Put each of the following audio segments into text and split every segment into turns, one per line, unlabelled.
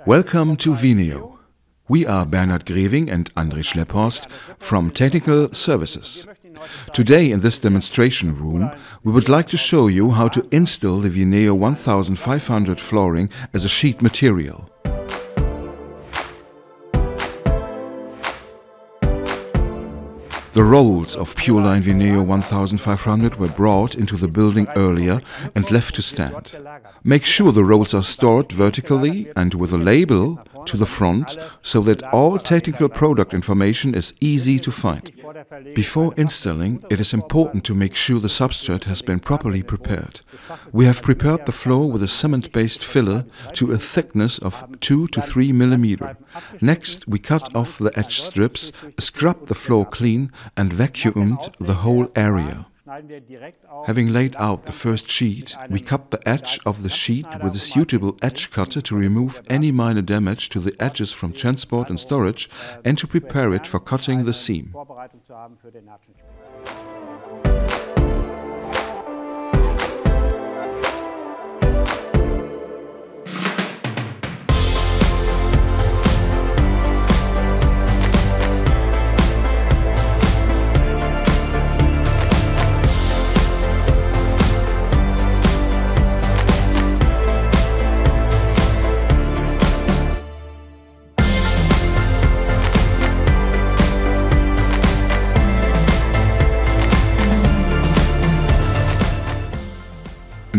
Welcome to veneer. We are Bernhard Greving and André Schlepphorst from Technical Services. Today in this demonstration room we would like to show you how to install the veneer 1500 flooring as a sheet material. The rolls of PURLINE veneer 1500 were brought into the building earlier and left to stand. Make sure the rolls are stored vertically and with a label to the front so that all technical product information is easy to find. Before installing, it is important to make sure the substrate has been properly prepared. We have prepared the floor with a cement-based filler to a thickness of 2 to 3 mm. Next, we cut off the edge strips, scrubbed the floor clean and vacuumed the whole area. Having laid out the first sheet, we cut the edge of the sheet with a suitable edge cutter to remove any minor damage to the edges from transport and storage and to prepare it for cutting the seam.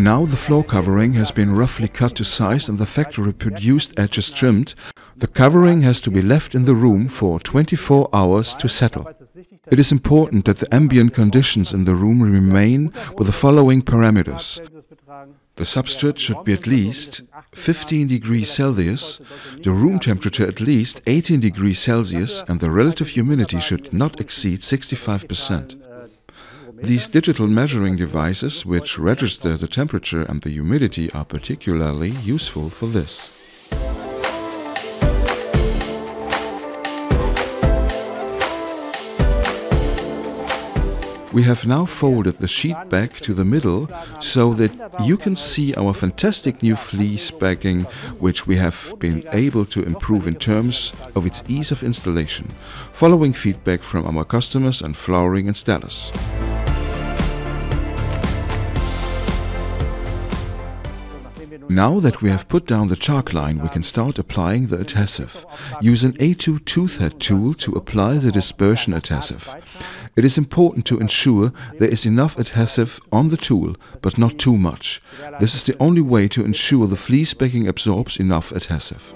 Now the floor covering has been roughly cut to size and the factory-produced edges trimmed. The covering has to be left in the room for 24 hours to settle. It is important that the ambient conditions in the room remain with the following parameters. The substrate should be at least 15 degrees Celsius, the room temperature at least 18 degrees Celsius, and the relative humidity should not exceed 65%. These digital measuring devices, which register the temperature and the humidity, are particularly useful for this. We have now folded the sheet back to the middle so that you can see our fantastic new fleece backing, which we have been able to improve in terms of its ease of installation, following feedback from our customers and flooring installers. Now that we have put down the chalk line, we can start applying the adhesive. Use an A2 toothhead tool to apply the dispersion adhesive. It is important to ensure there is enough adhesive on the tool, but not too much. This is the only way to ensure the fleece backing absorbs enough adhesive.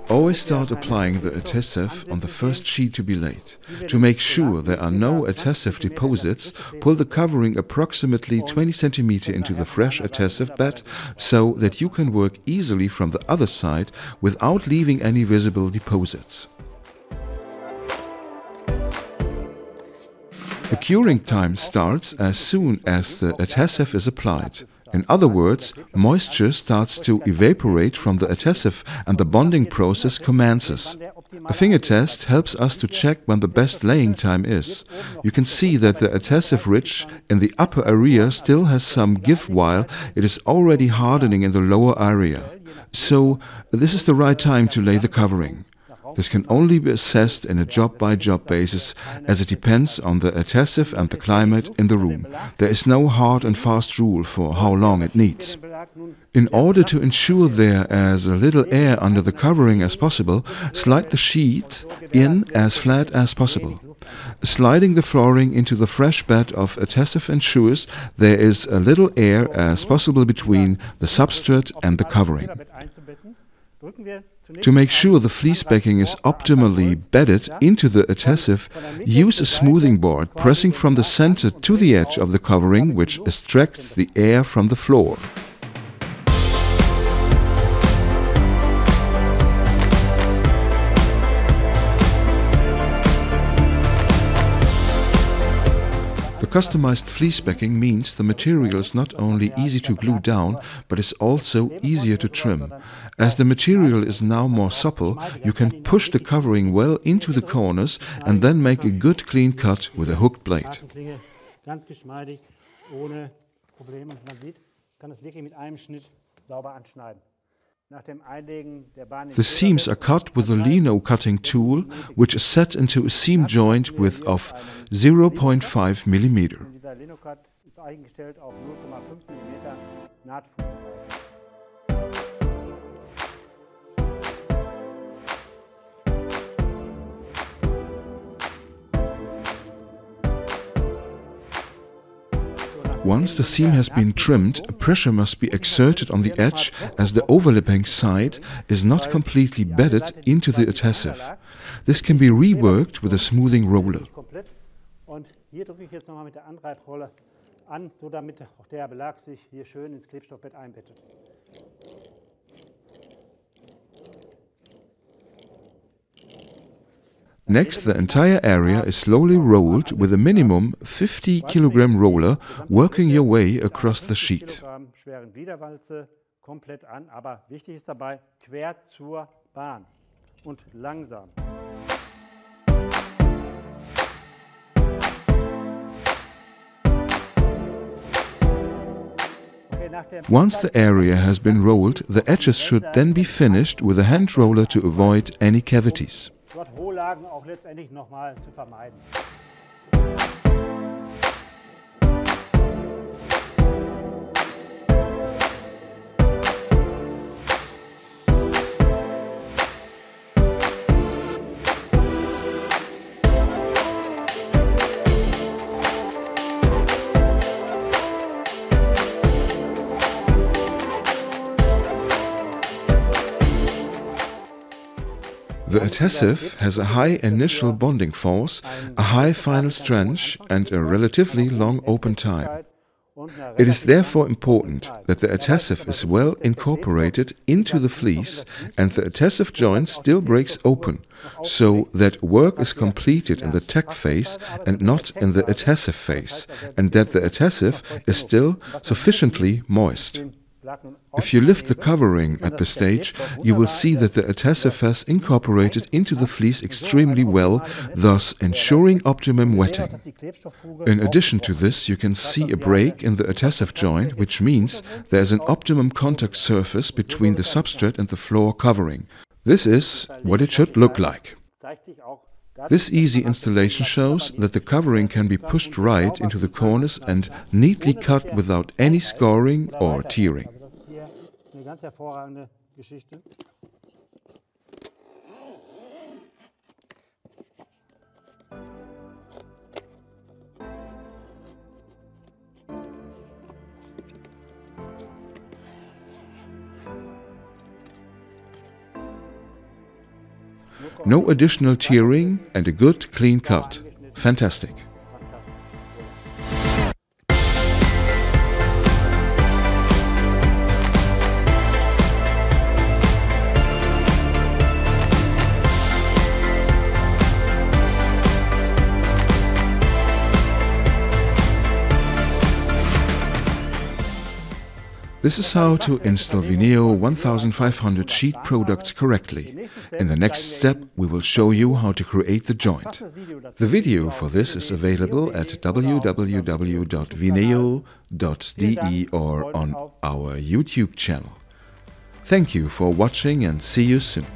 Always start applying the adhesive on the first sheet to be laid. To make sure there are no adhesive deposits, pull the covering approximately 20 cm into the fresh adhesive bed so that you can work easily from the other side without leaving any visible deposits. The curing time starts as soon as the adhesive is applied. In other words, moisture starts to evaporate from the adhesive and the bonding process commences. A finger test helps us to check when the best laying time is. You can see that the adhesive ridge in the upper area still has some give while it is already hardening in the lower area. So this is the right time to lay the covering. This can only be assessed in a job-by-job basis, as it depends on the adhesive and the climate in the room. There is no hard and fast rule for how long it needs. In order to ensure there is as little air under the covering as possible, slide the sheet in as flat as possible. Sliding the flooring into the fresh bed of adhesive ensures there is as little air as possible between the substrate and the covering. To make sure the fleece backing is optimally bedded into the adhesive, use a smoothing board, pressing from the center to the edge of the covering, which extracts the air from the floor. Customized fleece backing means the material is not only easy to glue down, but is also easier to trim. As the material is now more supple, you can push the covering well into the corners and then make a good clean cut with a hooked blade.
Ganz geschmeidig, ohne Probleme. Man sieht, kann es wirklich mit einem Schnitt sauber anschneiden.
The seams are cut with a lino cutting tool, which is set into a seam joint width of 0.5 mm.
Dieser Lino-Cut ist eingestellt auf 0,5 mm Nahtfugenbreite.
Once the seam has been trimmed, pressure must be exerted on the edge as the overlapping side is not completely bedded into the adhesive. This can be reworked with a smoothing roller.
Und hier drücke ich jetzt nochmal mit der Anreibrolle an, so damit auch der Belag sich hier schön ins Klebstoffbett einbettet.
Next, the entire area is slowly rolled with a minimum 50 kg roller, working your way across the sheet.
Schweren Gliederwalze komplett an, aber wichtig ist dabei quer zur Bahn und langsam.
Once the area has been rolled, the edges should then be finished with a hand roller to avoid any cavities.
Dort Hohllagen auch letztendlich nochmal zu vermeiden.
The adhesive has a high initial bonding force, a high final strength and a relatively long open time. It is therefore important that the adhesive is well incorporated into the fleece and the adhesive joint still breaks open, so that work is completed in the tack phase and not in the adhesive phase, and that the adhesive is still sufficiently moist. If you lift the covering at this stage, you will see that the adhesive has incorporated into the fleece extremely well, thus ensuring optimum wetting. In addition to this, you can see a break in the adhesive joint, which means there is an optimum contact surface between the substrate and the floor covering. This is what it should look like. This easy installation shows that the covering can be pushed right into the corners and neatly cut without any scoring or tearing.
Ganz hervorragende Geschichte.
No additional tearing and a good clean cut. Fantastic. This is how to install veneer 1500 sheet products correctly. In the next step, we will show you how to create the joint. The video for this is available at www.veneer.de or on our YouTube channel. Thank you for watching and see you soon.